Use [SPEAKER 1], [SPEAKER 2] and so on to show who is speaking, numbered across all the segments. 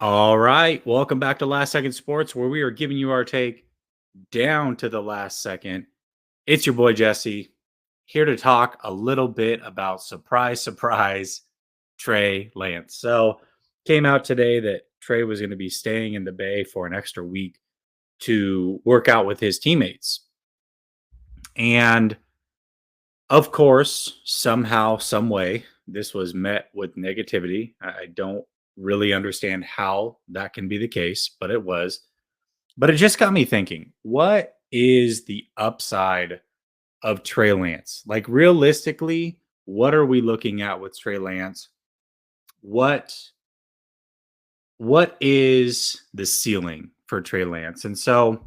[SPEAKER 1] All right. Welcome back to Last Second Sports, where we are giving you our take down to the last second. It's your boy Jesse here to talk a little bit about surprise, Trey Lance. So, came out today that Trey was going to be staying in the Bay for an extra week to work out with his teammates. And of course, somehow, some way, this was met with negativity. I don't really understand how that can be the case, but it was. But it just got me thinking, what is the upside of Trey Lance? Like realistically, what are we looking at with Trey Lance? What what is the ceiling for Trey Lance? And so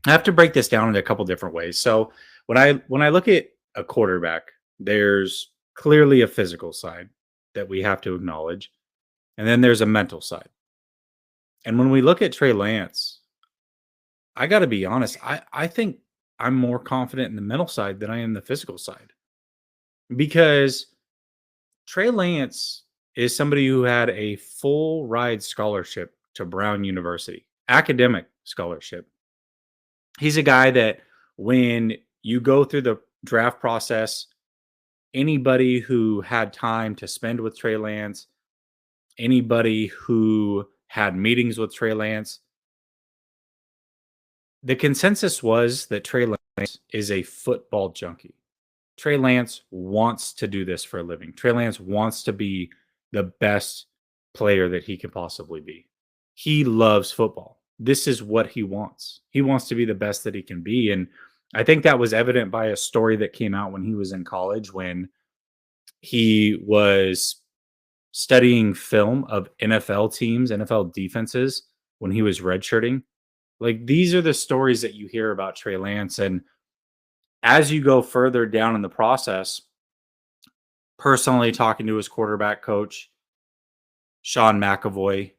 [SPEAKER 1] I have to break this down in a couple different ways. So when I look at a quarterback, there's clearly a physical side that we have to acknowledge, and then there's a mental side. And when we look at Trey Lance, I got to be honest, I think I'm more confident in the mental side than I am the physical side because Trey Lance is somebody who had a full ride scholarship to Brown University, academic scholarship. He's a guy that when you go through the draft process, anybody who had time to spend with Trey Lance, anybody who had meetings with Trey Lance, the consensus was that Trey Lance is a football junkie. Trey Lance wants to do this for a living. Trey Lance wants to be the best player that he can possibly be. He loves football. This is what he wants. He wants to be the best that he can be. And I think that was evident by a story that came out when he was in college when he was studying film of NFL teams, NFL defenses when he was redshirting. Like these are the stories that you hear about Trey Lance. And as you go further down in the process, personally talking to his quarterback coach, Sean McAvoy,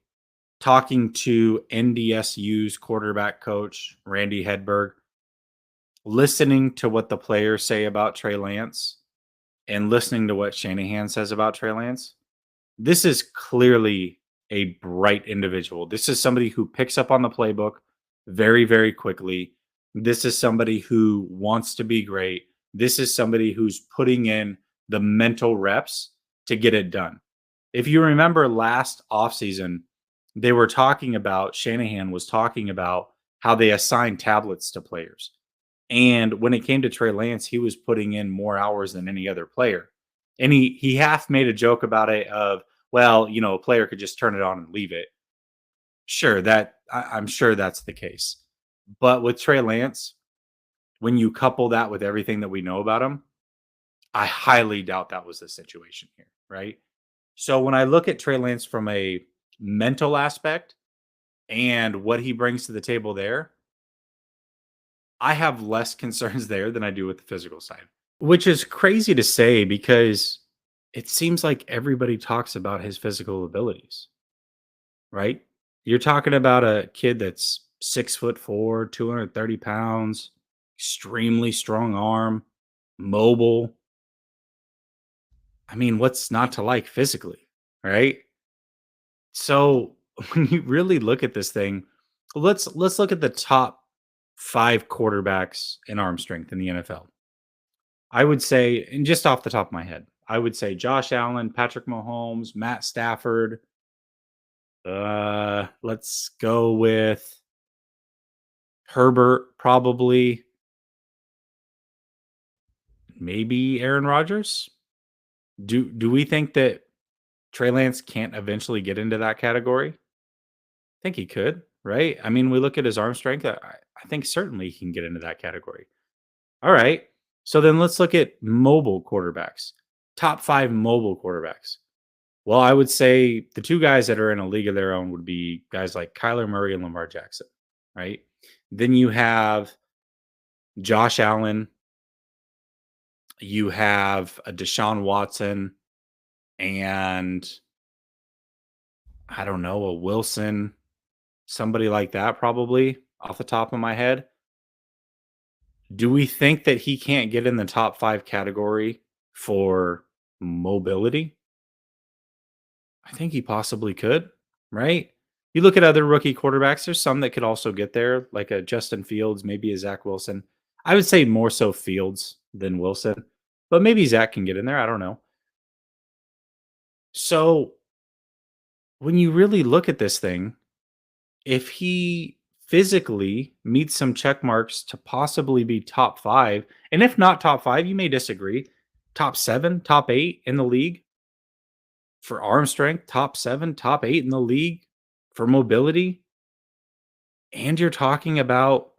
[SPEAKER 1] talking to NDSU's quarterback coach, Randy Hedberg, listening to what the players say about Trey Lance and listening to what Shanahan says about Trey Lance, this is clearly a bright individual. This is somebody who picks up on the playbook very, very quickly. This is somebody who wants to be great. This is somebody who's putting in the mental reps to get it done. If you remember last offseason, they were talking about, Shanahan was talking about how they assign tablets to players. And when it came to Trey Lance, he was putting in more hours than any other player. And he half made a joke about it of, well, a player could just turn it on and leave it. Sure, I'm sure that's the case. But with Trey Lance, when you couple that with everything that we know about him, I highly doubt that was the situation here, right? So when I look at Trey Lance from a mental aspect and what he brings to the table there, I have less concerns there than I do with the physical side, which is crazy to say because it seems like everybody talks about his physical abilities, right? You're talking about a kid that's 6'4", 230 pounds, extremely strong arm, mobile. I mean, what's not to like physically, right? So when you really look at this thing, let's look at the top 5 quarterbacks in arm strength in the NFL. I would say, and just off the top of my head, I would say Josh Allen, Patrick Mahomes, Matt Stafford. Let's go with Herbert, probably. Maybe Aaron Rodgers. Do we think that Trey Lance can't eventually get into that category? I think he could, right? I mean, we look at his arm strength. I think certainly he can get into that category. All right. So then let's look at mobile quarterbacks. Top 5 mobile quarterbacks. Well, I would say the 2 guys that are in a league of their own would be guys like Kyler Murray and Lamar Jackson, right? Then you have Josh Allen. You have a Deshaun Watson and I don't know, a Wilson, somebody like that, probably off the top of my head. Do we think that he can't get in the top 5 category for mobility? I think he possibly could, right? You look at other rookie quarterbacks, there's some that could also get there, like a Justin Fields, maybe a Zach Wilson. I would say more so Fields than Wilson, but maybe Zach can get in there. I don't know. So when you really look at this thing, if he physically meets some check marks to possibly be top five, and if not top five, you may disagree, top seven, top eight in the league for arm strength, top seven, top eight in the league for mobility, and you're talking about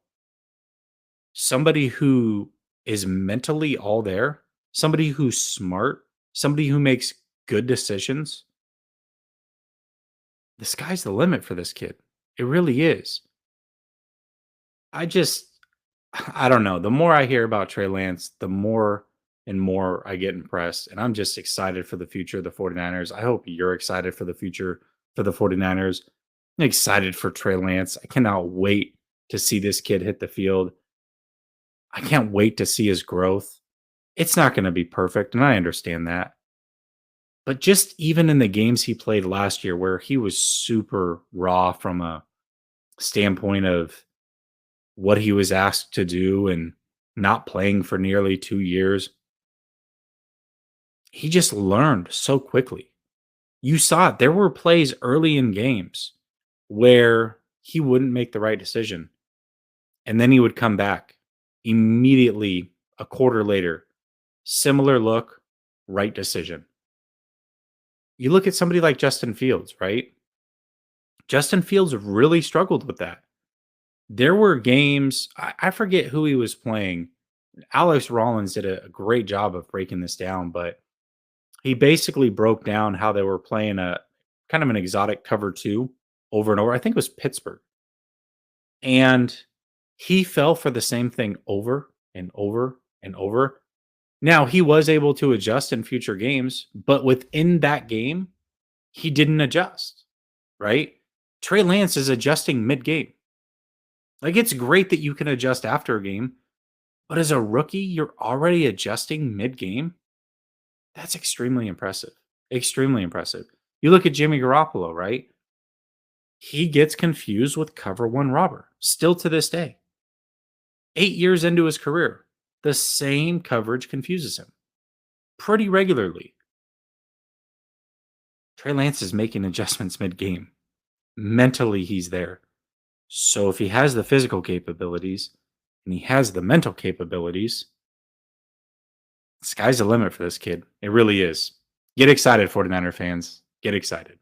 [SPEAKER 1] somebody who is mentally all there, somebody who's smart, somebody who makes good decisions, the sky's the limit for this kid. It really is. I just I don't know. The more I hear about Trey Lance, the more and more I get impressed. And I'm just excited for the future of the 49ers. I hope you're excited for the future for the 49ers. I'm excited for Trey Lance. I cannot wait to see this kid hit the field. I can't wait to see his growth. It's not going to be perfect, and I understand that. But just even in the games he played last year, where he was super raw from a standpoint of what he was asked to do and not playing for nearly 2 years, he just learned so quickly. You saw it. There were plays early in games where he wouldn't make the right decision. And then he would come back immediately a quarter later. Similar look, right decision. You look at somebody like Justin Fields, right? Justin Fields really struggled with that. There were games, I forget who he was playing. Alex Rollins did a great job of breaking this down, but he basically broke down how they were playing a kind of an exotic cover two over and over. I think it was Pittsburgh. And he fell for the same thing over and over and over. Now, he was able to adjust in future games, but within that game, he didn't adjust, right? Trey Lance is adjusting mid game. Like, it's great that you can adjust after a game, but as a rookie, you're already adjusting mid game. That's extremely impressive. Extremely impressive. You look at Jimmy Garoppolo, right? He gets confused with cover one robber still to this day. 8 years into his career, the same coverage confuses him pretty regularly. Trey Lance is making adjustments mid game. Mentally, he's there. So if he has the physical capabilities and he has the mental capabilities, sky's the limit for this kid. It really is. Get excited, 49er fans. Get excited.